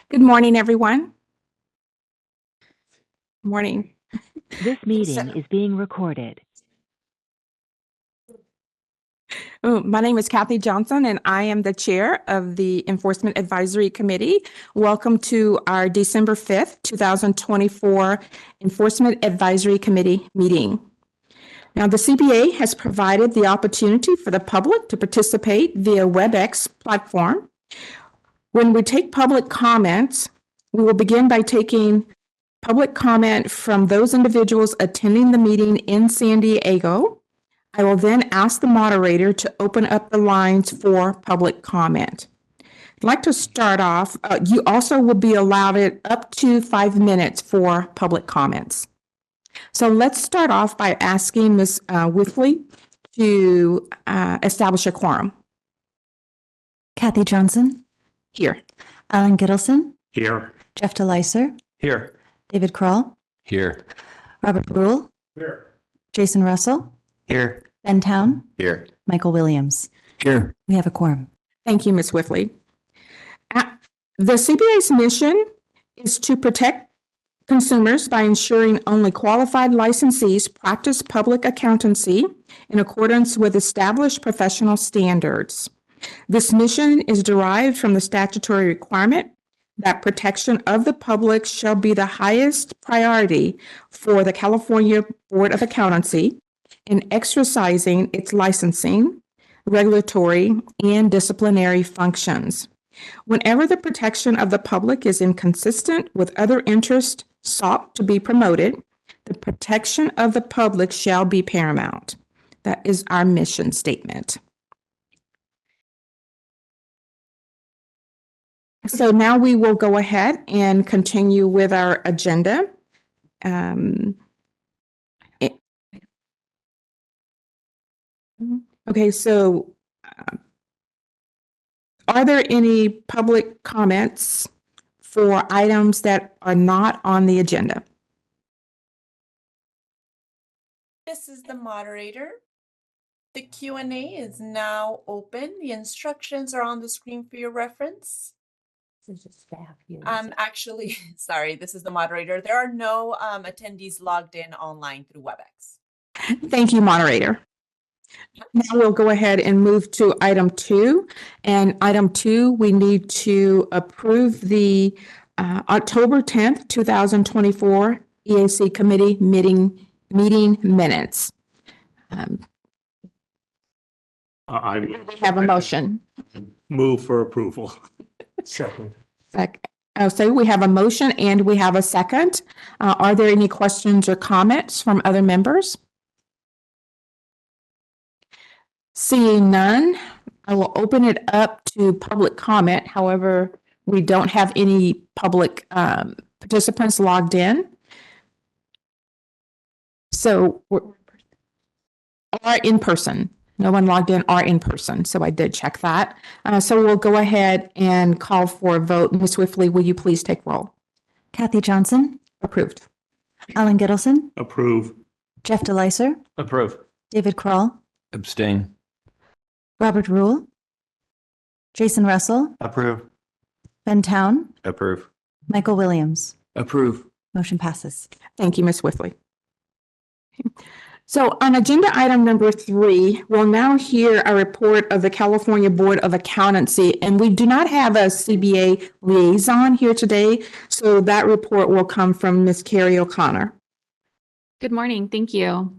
Good morning, everyone. Morning. This meeting is being recorded. My name is Kathy Johnson, and I am the chair of the Enforcement Advisory Committee. Welcome to our December 5th, 2024 Enforcement Advisory Committee meeting. Now, the CBA has provided the opportunity for the public to participate via WebEx platform. When we take public comments, we will begin by taking public comment from those individuals attending the meeting in San Diego. I will then ask the moderator to open up the lines for public comment. I'd like to start off. You also will be allowed up to 5 minutes for public comments. So let's start off by asking Ms. Wifley to establish a quorum. Kathy Johnson. Here. Alan Gittleson. Here. Jeff DeLyser. Here. David Kroll. Here. Robert Rule. Here. Jason Russell. Here. Ben Town. Here. Michael Williams. Here. We have a quorum. Thank you, Ms. Wifley. The CBA's mission is to protect consumers by ensuring only qualified licensees practice public accountancy in accordance with established professional standards. This mission is derived from the statutory requirement that protection of the public shall be the highest priority for the California Board of Accountancy in exercising its licensing, regulatory, and disciplinary functions. Whenever the protection of the public is inconsistent with other interests sought to be promoted, the protection of the public shall be paramount. That is our mission statement. So now we will go ahead and continue with our agenda. Okay, so are there any public comments for items that are not on the agenda? This is the moderator. The Q&A is now open. The instructions are on the screen for your reference. Actually, sorry, this is the moderator. There are no attendees logged in online through WebEx. Thank you, moderator. Now we'll go ahead and move to item 2. And item 2, we need to approve the October 10th, 2024 EAC committee meeting minutes. I Have a motion. move for approval. Second. So we have a motion and we have a second. Are there any questions or comments from other members? Seeing none, I will open it up to public comment. However, we don't have any public participants logged in. So we're in person. No one logged in or in person. So I did check that. So we'll go ahead and call for a vote. Ms. Wifley, will you please take roll? Kathy Johnson. Approved. Alan Gittleson. Approve. Jeff DeLyser. Approve. David Kroll. Abstain. Robert Rule. Jason Russell. Approve. Ben Town. Approve. Michael Williams. Approve. Motion passes. Thank you, Ms. Wifley. So on agenda item number 3, we'll now hear a report of the California Board of Accountancy, and we do not have a CBA liaison here today, so that report will come from Ms. Carrie O'Connor. Good morning. Thank you.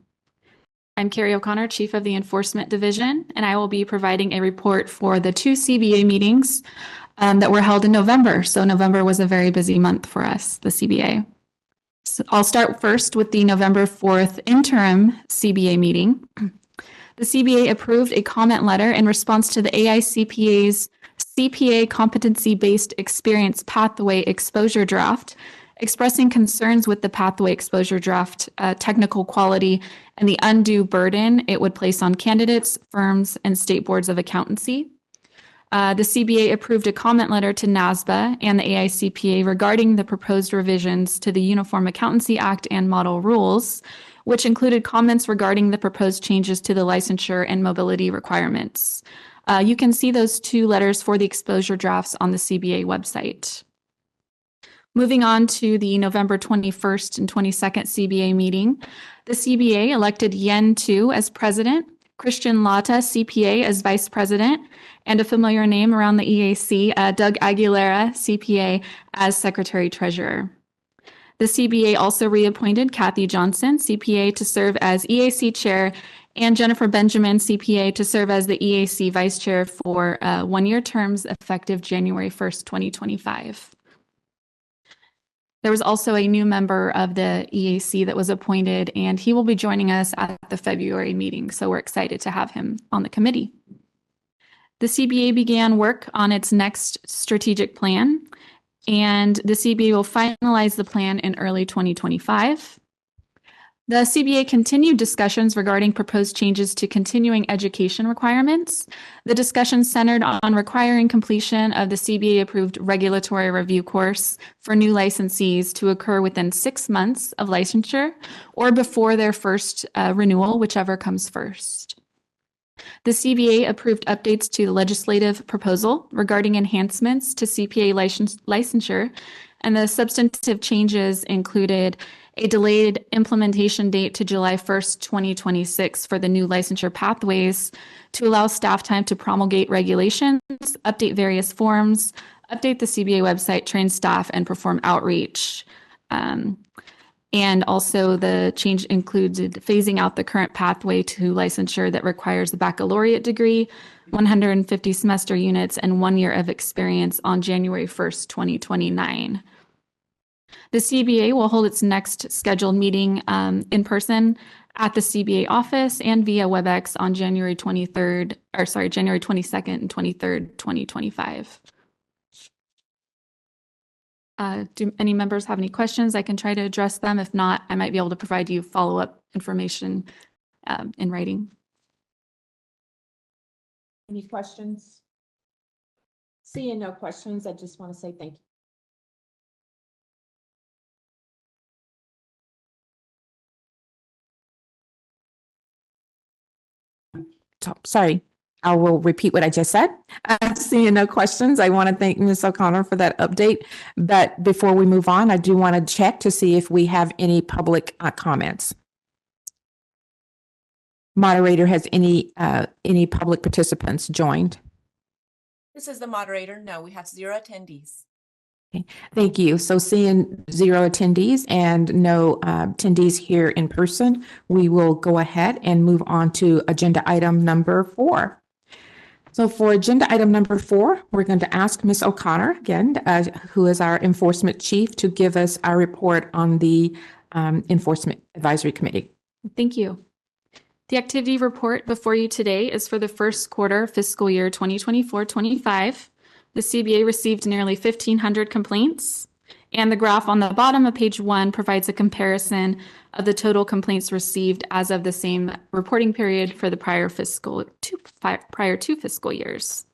I'm Carrie O'Connor, Chief of the Enforcement Division, and I will be providing a report for the 2 CBA meetings that were held in November. So November was a very busy month for us, the CBA. So I'll start first with the November 4th interim CBA meeting. The CBA approved a comment letter in response to the AICPA's CPA competency-based experience pathway exposure draft, expressing concerns with the pathway exposure draft technical quality and the undue burden it would place on candidates, firms, and state boards of accountancy. The CBA approved a comment letter to NASBA and the AICPA regarding the proposed revisions to the Uniform Accountancy Act and model rules, which included comments regarding the proposed changes to the licensure and mobility requirements. You can see those 2 letters for the exposure drafts on the CBA website. Moving on to the November 21st and 22nd CBA meeting, the CBA elected Yen Tu as president, Christian Lata, CPA, as vice president, and a familiar name around the EAC, Doug Aguilera, CPA, as secretary treasurer. The CBA also reappointed Kathy Johnson, CPA, to serve as EAC chair, and Jennifer Benjamin, CPA, to serve as the EAC vice chair for one-year terms effective January 1st, 2025. There was also a new member of the EAC that was appointed, and he will be joining us at the February meeting, so we're excited to have him on the committee. The CBA began work on its next strategic plan, and the CBA will finalize the plan in early 2025. The CBA continued discussions regarding proposed changes to continuing education requirements. The discussion centered on requiring completion of the CBA-approved regulatory review course for new licensees to occur within 6 months of licensure or before their first renewal, whichever comes first. The CBA approved updates to the legislative proposal regarding enhancements to CPA licensure, and the substantive changes included a delayed implementation date to July 1st, 2026 for the new licensure pathways to allow staff time to promulgate regulations, update various forms, update the CBA website, train staff, and perform outreach. And also the change included phasing out the current pathway to licensure that requires a baccalaureate degree, 150 semester units, and 1 year of experience on January 1st, 2029. The CBA will hold its next scheduled meeting in person at the CBA office and via WebEx on January 22nd and 23rd, 2025. Do any members have any questions? I can try to address them. If not, I might be able to provide you follow-up information in writing. Any questions? Seeing no questions, I just want to say thank you. Sorry, I will repeat what I just said. Seeing no questions, I want to thank Ms. O'Connor for that update. But before we move on, I do want to check to see if we have any public comments. Moderator, has any public participants joined? This is the moderator. No, we have 0 attendees. Thank you. So seeing 0 attendees and no attendees here in person, we will go ahead and move on to agenda item number 4. So for agenda item number 4, we're going to ask Ms. O'Connor again, who is our enforcement chief, to give us our report on the Enforcement Advisory Committee. Thank you. The activity report before you today is for the first quarter fiscal year 2024-25. The CBA received nearly 1,500 complaints, and the graph on the bottom of page 1 provides a comparison of the total complaints received as of the same reporting period for the prior two fiscal years.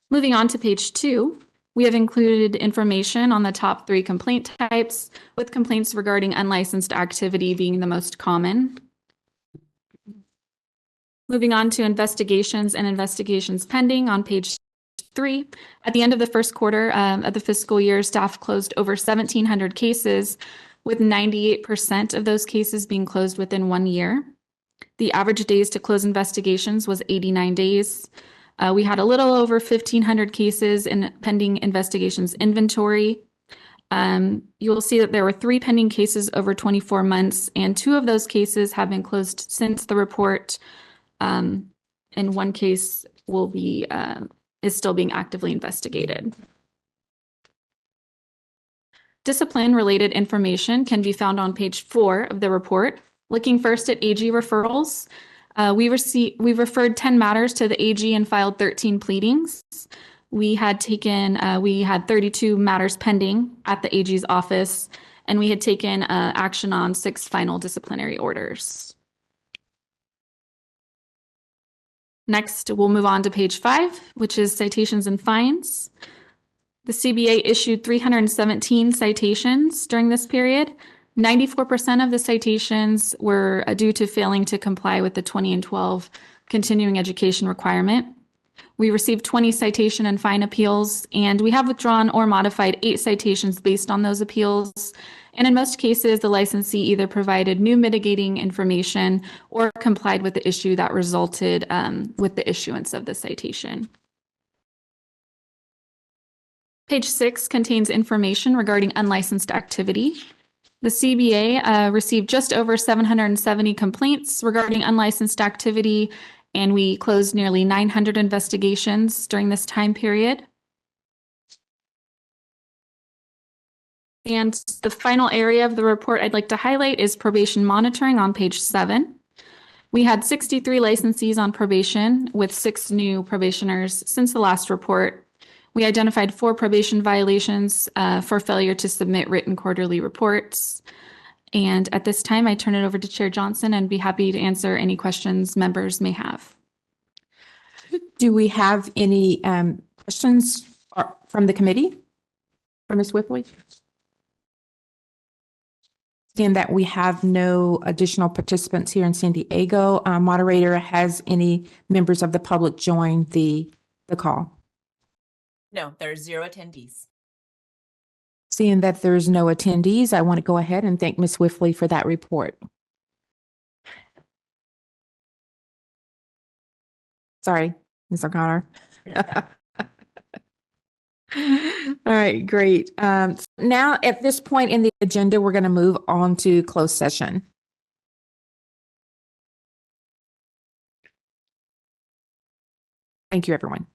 Moving on to page 2, we have included information on the top 3 complaint types, with complaints regarding unlicensed activity being the most common. Moving on to investigations and investigations pending on page 3. At the end of the first quarter of the fiscal year, staff closed over 1,700 cases, with 98% of those cases being closed within 1 year. The average days to close investigations was 89 days. We had a little over 1,500 cases in pending investigations inventory. You will see that there were 3 pending cases over 24 months, and 2 of those cases have been closed since the report. And 1 case will be is still being actively investigated. Discipline-related information can be found on page 4 of the report. Looking first at AG referrals, we referred 10 matters to the AG and filed 13 pleadings. We had 32 matters pending at the AG's office, and we had taken action on 6 final disciplinary orders. Next, we'll move on to page 5, which is citations and fines. The CBA issued 317 citations during this period. 94% of the citations were due to failing to comply with the 20 and 12 continuing education requirement. We received 20 citation and fine appeals, and we have withdrawn or modified 8 citations based on those appeals. And in most cases, the licensee either provided new mitigating information or complied with the issue that resulted with the issuance of the citation. Page 6 contains information regarding unlicensed activity. The CBA received just over 770 complaints regarding unlicensed activity, and we closed nearly 900 investigations during this time period. And the final area of the report I'd like to highlight is probation monitoring on page 7. We had 63 licensees on probation with 6 new probationers since the last report. We identified 4 probation violations for failure to submit written quarterly reports. And at this time, I turn it over to Chair Johnson and be happy to answer any questions members may have. Do we have any questions from the committee? From Ms. Whippley? Seeing that we have no additional participants here in San Diego, moderator, has any members of the public joined the call? No, there are 0 attendees. Seeing that there's no attendees, I want to go ahead and thank Ms. Whippley for that report. Sorry, Ms. O'Connor. All right, great. Now, at this point in the agenda, we're going to move on to closed session. Thank you, everyone.